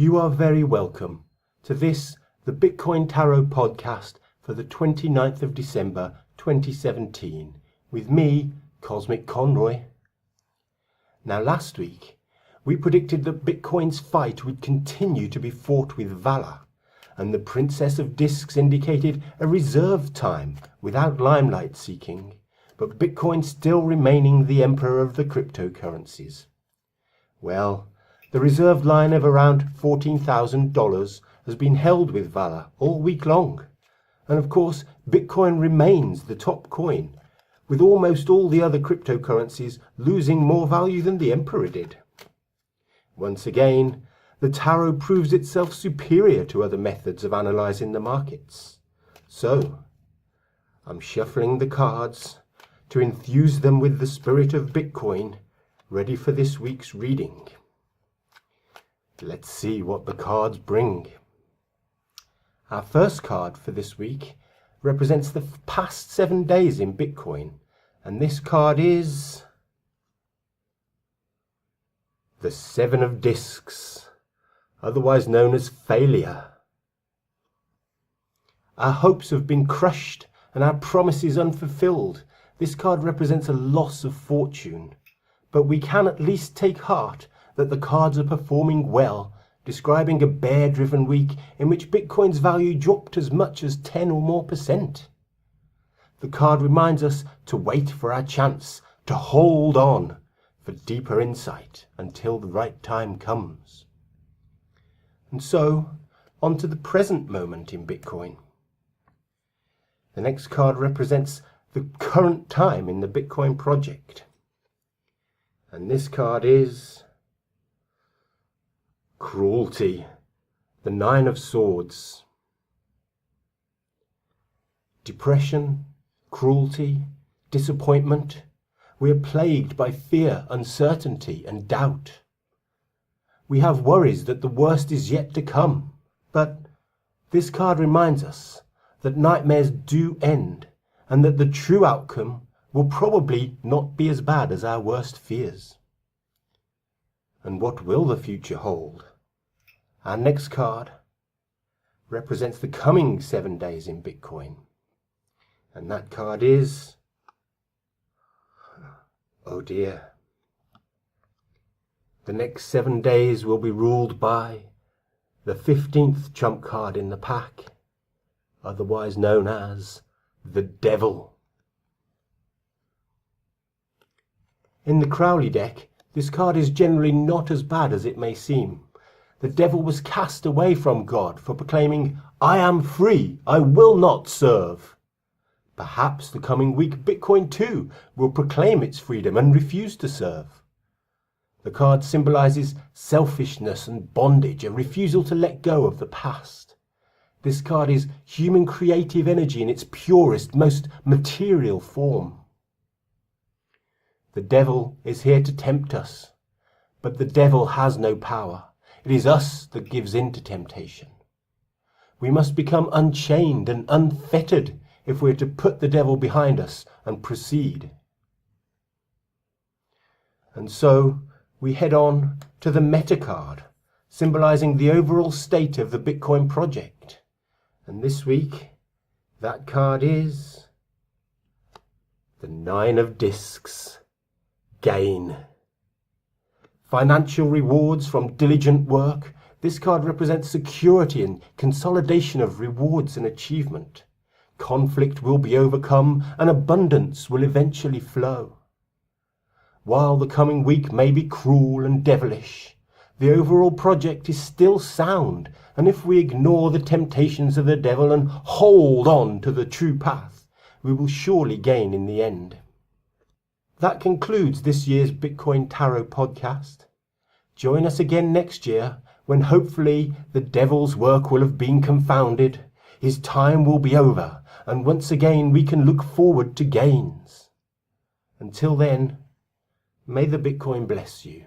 You are very welcome to this, the Bitcoin Tarot podcast for the 29th of December 2017, with me, Cosmic Conroy. Now last week, we predicted that Bitcoin's fight would continue to be fought with valor, and the Princess of Discs indicated a reserved time without limelight seeking, but Bitcoin still remaining the emperor of the cryptocurrencies. Well, the reserved line of around $14,000 has been held with valor all week long, and of course Bitcoin remains the top coin, with almost all the other cryptocurrencies losing more value than the emperor did. Once again, the tarot proves itself superior to other methods of analyzing the markets. So, I'm shuffling the cards to infuse them with the spirit of Bitcoin, ready for this week's reading. Let's see what the cards bring. Our first card for this week represents the past 7 days in Bitcoin, and this card is the Seven of Discs, otherwise known as failure. Our hopes have been crushed and our promises unfulfilled. This card represents a loss of fortune, but we can at least take heart that the cards are performing well, describing a bear-driven week in which Bitcoin's value dropped as much as 10 or more %. The card reminds us to wait for our chance, to hold on for deeper insight until the right time comes. And so, on to the present moment in Bitcoin. The next card represents the current time in the Bitcoin project. And this card is Cruelty, the Nine of Swords. Depression, cruelty, disappointment. We are plagued by fear, uncertainty, and doubt. We have worries that the worst is yet to come. But this card reminds us that nightmares do end, and that the true outcome will probably not be as bad as our worst fears. And what will the future hold? Our next card represents the coming 7 days in Bitcoin. And that card is, oh dear. The next 7 days will be ruled by the 15th trump card in the pack, otherwise known as the Devil. In the Cruelty deck, this card is generally not as bad as it may seem. The devil was cast away from God for proclaiming, "I am free, I will not serve." Perhaps the coming week Bitcoin too will proclaim its freedom and refuse to serve. The card symbolizes selfishness and bondage, a refusal to let go of the past. This card is human creative energy in its purest, most material form. The devil is here to tempt us, but the devil has no power. It is us that gives in to temptation. We must become unchained and unfettered if we're to put the devil behind us and proceed. And so we head on to the meta card, symbolizing the overall state of the Bitcoin project. And this week, that card is the Nine of Discs, gain. Financial rewards from diligent work. This card represents security and consolidation of rewards and achievement. Conflict will be overcome and abundance will eventually flow. While the coming week may be cruel and devilish, the overall project is still sound, and if we ignore the temptations of the devil and hold on to the true path, we will surely gain in the end. That concludes this year's Bitcoin Tarot podcast. Join us again next year when hopefully the devil's work will have been confounded, his time will be over, and once again we can look forward to gains. Until then, may the Bitcoin bless you.